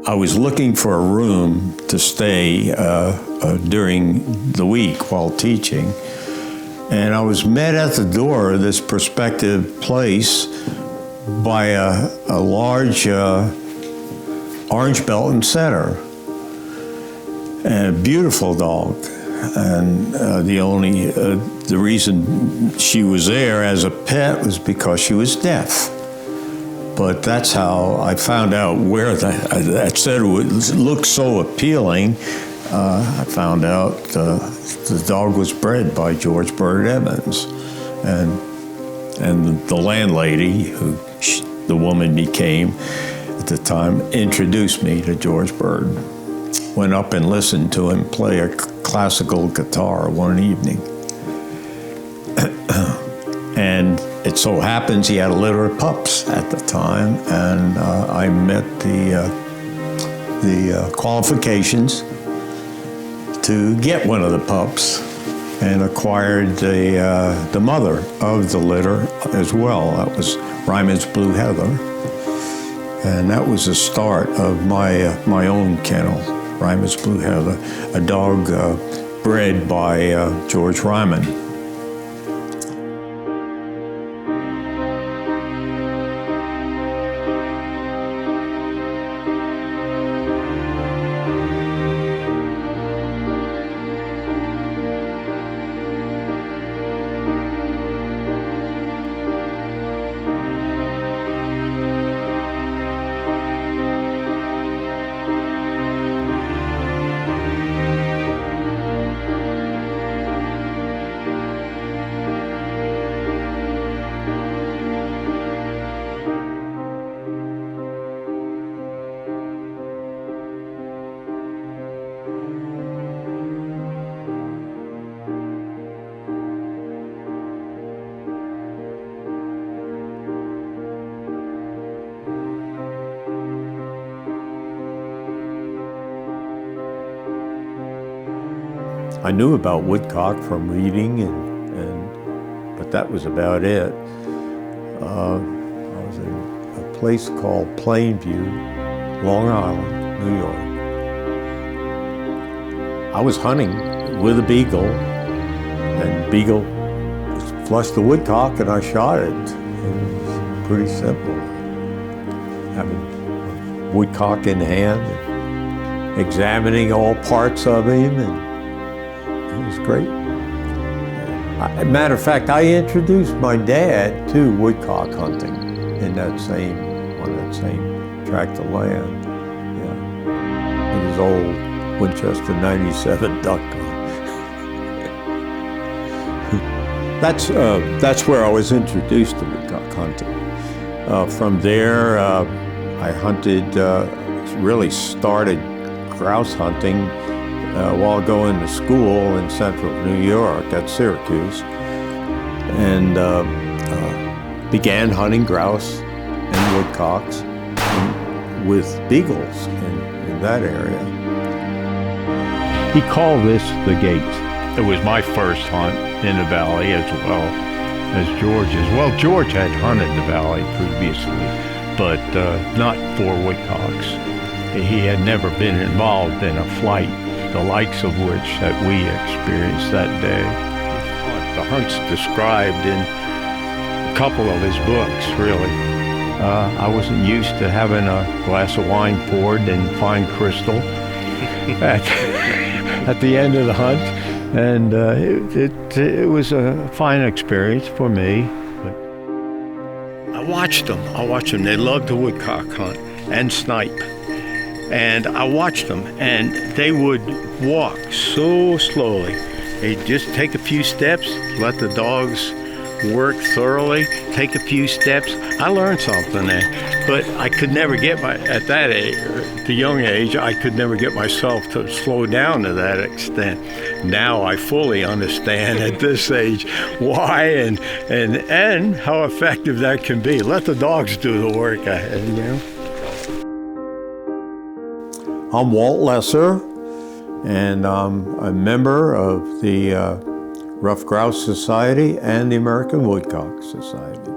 I was looking for a room to stay during the week while teaching, and I was met at the door of this prospective place by a large orange belt and setter, and a beautiful dog. And the reason she was there as a pet was because she was deaf. But that's how I found out where that setter looked so appealing. I found out the dog was bred by George Bird Evans, and the landlady, who the woman became at the time, introduced me to George Bird. Went up and listened to him play a classical guitar one evening. And it so happens he had a litter of pups at the time, and I met the qualifications to get one of the pups, and acquired the mother of the litter as well. That was Ryman's Blue Heather, and that was the start of my own kennel, Ryman's Blue Heather, a dog bred by George Ryman. I knew about woodcock from reading, but that was about it. I was in a place called Plainview, Long Island, New York. I was hunting with a beagle, and beagle flushed the woodcock, and I shot it. It was pretty simple. Having a woodcock in hand, and examining all parts of him, and it was great. Matter of fact, I introduced my dad to woodcock hunting on that same tract of land. Yeah, with his old Winchester 97 duck gun. That's where I was introduced to woodcock hunting. From there, I hunted. Really started grouse hunting while going to school in central New York at Syracuse, and began hunting grouse and woodcocks with beagles in that area. He called this the Gate. It was my first hunt in the valley as well as George's. Well, George had hunted the valley previously, but not for woodcocks. He had never been involved in a flight, the likes of which that we experienced that day. The hunts described in a couple of his books, really. I wasn't used to having a glass of wine poured in fine crystal at the end of the hunt, and it was a fine experience for me. But I watched them. They loved to woodcock hunt and snipe. And I watched them, and they would walk so slowly. They'd just take a few steps, let the dogs work thoroughly, take a few steps. I learned something there, but I could never at that age, the young age, I could never get myself to slow down to that extent. Now I fully understand at this age why and how effective that can be. Let the dogs do the work, you know. I'm Walt Lesser, and I'm a member of the Ruffed Grouse Society and the American Woodcock Society.